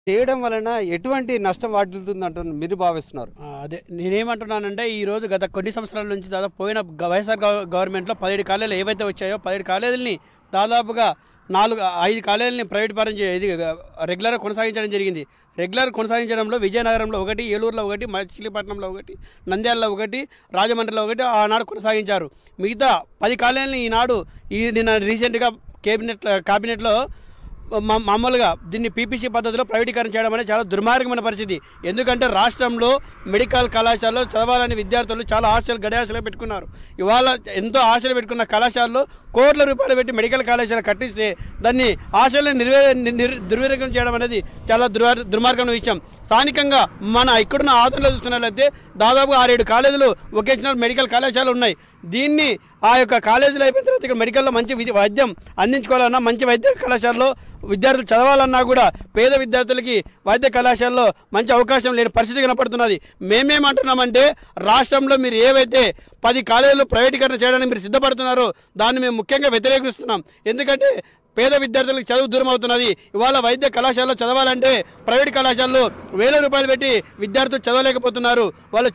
చేయడం వలన ఎటువంటి నష్టం వాటిల్తుందంట మీరు భావిస్తున్నారు? అదే నేనేమంటున్నానంటే ఈరోజు గత కొన్ని సంవత్సరాల నుంచి దాదాపు పోయిన వైఎస్ఆర్ గవర్నమెంట్లో 17 కాలేజీలు ఏవైతే వచ్చాయో 17 కాలేజీలని దాదాపుగా 5 కాలేజీలని ప్రైవేట్ పరం ఇది రెగ్యులర్గా కొనసాగించడం జరిగింది. రెగ్యులర్ కొనసాగించడంలో విజయనగరంలో ఒకటి, ఏలూరులో ఒకటి, మచిలీపట్నంలో ఒకటి, నంద్యాలలో ఒకటి, రాజమండ్రిలో ఒకటి ఆనాడు కొనసాగించారు. మిగతా 10 కాలేజీలని ఈనాడు నిన్న రీసెంట్గా క్యాబినెట్లో మామూలుగా దీన్ని పీపీసీ పద్ధతిలో ప్రైవేటీకరణ చేయడం అనేది చాలా దుర్మార్గమైన పరిస్థితి. ఎందుకంటే రాష్ట్రంలో మెడికల్ కళాశాలలో చదవాలని విద్యార్థులు చాలా ఆశలు గడియాశలు పెట్టుకున్నారు. ఇవాళ ఎంతో ఆశలు పెట్టుకున్న కళాశాలలో కోట్ల రూపాయలు పెట్టి మెడికల్ కళాశాల కట్టిస్తే దాన్ని ఆశలను దుర్వినియోగం చేయడం అనేది చాలా దుర్మార్గమైన విషయం. స్థానికంగా మన ఇక్కడున్న ఆంధ్రలో చూసుకున్నట్లయితే దాదాపు 6-7 కాలేజీలు వొకేషనల్ మెడికల్ కళాశాలలు ఉన్నాయి. దీన్ని ఆ యొక్క కాలేజీలో అయిపోయిన తర్వాత ఇక్కడ మెడికల్లో మంచి వైద్యం అందించుకోవాలన్నా, మంచి వైద్య కళాశాలలో విద్యార్థులు చదవాలన్నా కూడా పేద విద్యార్థులకి వైద్య కళాశాలలో మంచి అవకాశం లేని పరిస్థితి కనపడుతున్నది. మేమేమంటున్నామంటే రాష్ట్రంలో మీరు ఏవైతే 10 కాలేజీలు ప్రైవేటీకరణ చేయడానికి మీరు సిద్ధపడుతున్నారో దాన్ని మేము ముఖ్యంగా వ్యతిరేకిస్తున్నాం. ఎందుకంటే పేద విద్యార్థులకు చదువు దూరం అవుతున్నది. ఇవాళ వైద్య కళాశాలలో చదవాలంటే ప్రైవేట్ కళాశాలలో వేల రూపాయలు పెట్టి విద్యార్థులు చదవలేకపోతున్నారు. వాళ్ళు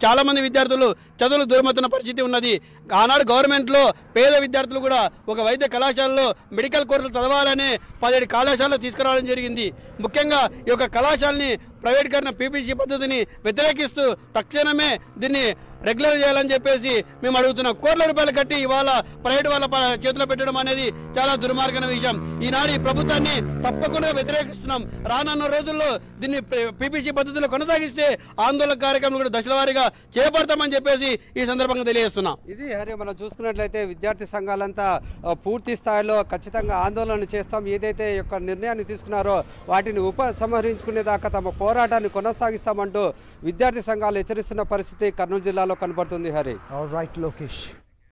చాలామంది విద్యార్థులు చదువులు దూరం అవుతున్న పరిస్థితి ఉన్నది. ఆనాడు గవర్నమెంట్లో పేద విద్యార్థులు కూడా ఒక వైద్య కళాశాలలో మెడికల్ కోర్సులు చదవాలని 17 కళాశాలలో తీసుకురావడం జరిగింది. ముఖ్యంగా ఈ యొక్క కళాశాలని ప్రైవేటీకరణ పీపీసీ పద్ధతిని వ్యతిరేకిస్తూ తక్షణమే దీన్ని రెగ్యులర్ చేయాలని చెప్పేసి మేము అడుగుతున్నాం. కోట్ల రూపాయలు కట్టి ఇవాళ ప్రైవేట్ వాళ్ళ చేతిలో పెట్టడం అనేది చాలా దుర్మార్గమైన విషయం. ఈనాడు ఈ ప్రభుత్వాన్ని తప్పకుండా వ్యతిరేకిస్తున్నాం. రానున్న రోజుల్లో దీన్ని పీపీసీ పద్ధతిలో కొనసాగిస్తే ఆందోళన కార్యక్రమం కూడా దశల వారీగా చేపడతామని చెప్పేసి ఈ సందర్భంగా తెలియజేస్తున్నాం. ఇది హరి మనం చూసుకున్నట్లయితే విద్యార్థి సంఘాలంతా పూర్తి స్థాయిలో ఖచ్చితంగా ఆందోళన చేస్తాం. ఏదైతే యొక్క నిర్ణయాన్ని తీసుకున్నారో వాటిని ఉపసంహరించుకునేదాకా తమ పోరాటాన్ని కొనసాగిస్తామంటూ విద్యార్థి సంఘాలు హెచ్చరిస్తున్న పరిస్థితి కర్నూలు జిల్లాలో కనబడుతుంది. హరి. All right Lokesh.